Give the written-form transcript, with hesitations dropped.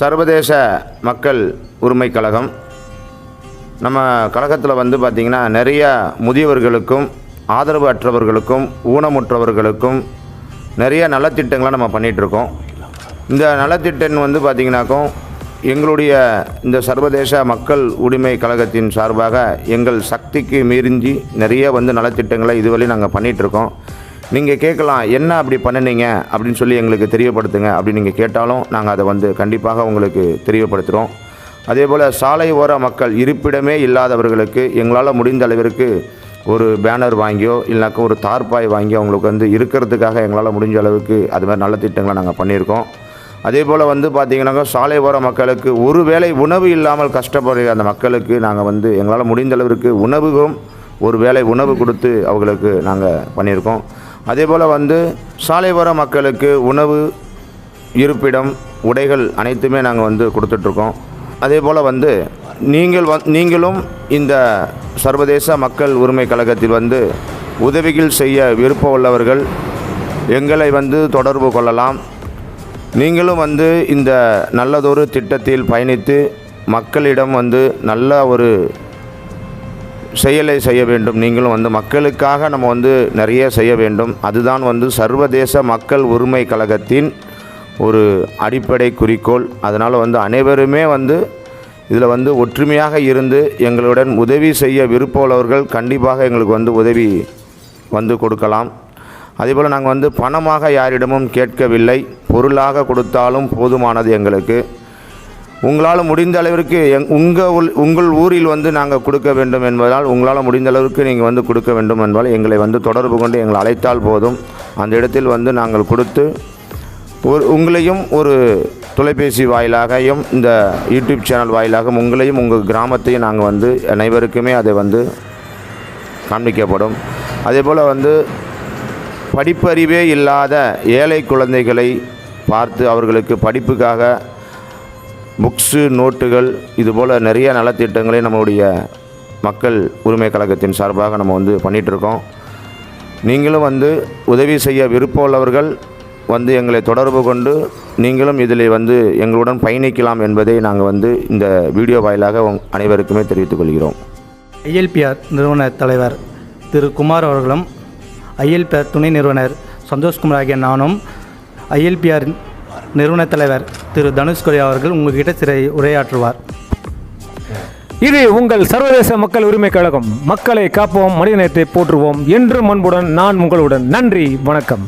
சர்வதேச மக்கள் உரிமை கழகம் நம்ம கழகத்தில் பார்த்திங்கன்னா நிறைய முதியவர்களுக்கும் ஆதரவு அற்றவர்களுக்கும் ஊனமுற்றவர்களுக்கும் நிறைய நலத்திட்டங்களை நம்ம பண்ணிகிட்ருக்கோம். இந்த நலத்திட்டம் பார்த்திங்கனாக்கும் எங்களுடைய இந்த சர்வதேச மக்கள் உரிமை கழகத்தின் சார்பாக எங்கள் சக்திக்கு மீறிஞ்சி நிறைய நலத்திட்டங்களை இதுவரை நாங்கள் பண்ணிகிட்ருக்கோம். நீங்கள் கேட்கலாம், என்ன அப்படி பண்ணினீங்க அப்படின்னு சொல்லி எங்களுக்கு தெரியப்படுத்துங்க அப்படின்னு நீங்கள் கேட்டாலும் நாங்கள் அதை கண்டிப்பாக உங்களுக்கு தெரியப்படுத்துகிறோம். அதே போல் சாலை ஓர மக்கள் இருப்பிடமே இல்லாதவர்களுக்கு எங்களால் முடிந்த அளவிற்கு ஒரு பேனர் வாங்கியோ இல்லைனாக்கா ஒரு தார்பாய் வாங்கி அவங்களுக்கு இருக்கிறதுக்காக எங்களால் முடிஞ்ச அளவுக்கு அது மாதிரி நல்ல திட்டங்களை நாங்கள் பண்ணியிருக்கோம். அதே போல் பார்த்திங்கனாக்கா சாலை ஓர மக்களுக்கு ஒரு வேளை உணவு இல்லாமல் கஷ்டப்படுற அந்த மக்களுக்கு நாங்கள் எங்களால் முடிந்த அளவிற்கு உணவுக்கும் ஒரு வேளை உணவு கொடுத்து அவங்களுக்கு நாங்கள் பண்ணியிருக்கோம். அதே போல் சாலை ஓர மக்களுக்கு உணவு, இருப்பிடம், உடைகள் அனைத்துமே நாங்கள் கொடுத்துட்ருக்கோம். அதே போல் நீங்களும் இந்த சர்வதேச மக்கள் உரிமை கழகத்தில் உதவிகள் செய்ய விருப்பம் உள்ளவர்கள் எங்களை தொடர்பு கொள்ளலாம். நீங்களும் இந்த நல்லதொரு திட்டத்தில் பயணித்து மக்களிடம் நல்ல ஒரு செயலை செய்ய வேண்டும். நீங்களும் மக்களுக்காக நம்ம நிறைய செய்ய வேண்டும். அதுதான் சர்வதேச மக்கள் உரிமை கழகத்தின் ஒரு அடிப்படை குறிக்கோள். அதனால் அனைவருமே இதில் ஒற்றுமையாக இருந்து எங்களுடன் உதவி செய்ய விருப்பமுள்ளவர்கள் கண்டிப்பாக எங்களுக்கு உதவி கொடுக்கலாம். அதேபோல் நாங்கள் பணமாக யாரிடமும் கேட்கவில்லை. பொருளாக கொடுத்தாலும் போதுமானது எங்களுக்கு. உங்களால் முடிந்த அளவிற்கு உங்கள் ஊரில் நாங்கள் கொடுக்க வேண்டும் என்பதால் உங்களால் முடிந்த அளவிற்கு நீங்கள் கொடுக்க வேண்டும் என்பதால் எங்களை தொடர்பு கொண்டு எங்களை அழைத்தால் போதும். அந்த இடத்தில் நாங்கள் கொடுத்து உங்களையும் ஒரு தொலைபேசி வாயிலாகவும் இந்த யூடியூப் சேனல் வாயிலாக உங்களையும் உங்கள் கிராமத்தையும் நாங்கள் அனைவருக்குமே அதை காண்பிக்கப்படும். அதே போல் படிப்பறிவே இல்லாத ஏழை குழந்தைகளை பார்த்து அவர்களுக்கு படிப்புக்காக புக்ஸு, நோட்டுகள், இதுபோல் நிறைய நலத்திட்டங்களை நம்மளுடைய மக்கள் உரிமை கழகத்தின் சார்பாக நம்ம பண்ணிகிட்ருக்கோம். நீங்களும் உதவி செய்ய விருப்பம் உள்ளவர்கள் எங்களை தொடர்பு கொண்டு நீங்களும் இதில் எங்களுடன் பயணிக்கலாம் என்பதை நாங்கள் இந்த வீடியோ வாயிலாக அனைவருக்குமே தெரிவித்துக் கொள்கிறோம். ILPR நிறுவன தலைவர் திரு குமார் அவர்களும் ILPR துணை நிறுவனர் சந்தோஷ்குமார் ஆகிய நானும் ILPR நிறுவன தலைவர் திரு தனுஷ்கோடி அவர்கள் உங்கள்கிட்ட சிறை உரையாற்றுவார். இது உங்கள் சர்வதேச மக்கள் உரிமை கழகம். மக்களை காப்போம், மனிதநேயத்தை போற்றுவோம். என்றும் அன்புடன் நான் உங்களுடன். நன்றி, வணக்கம்.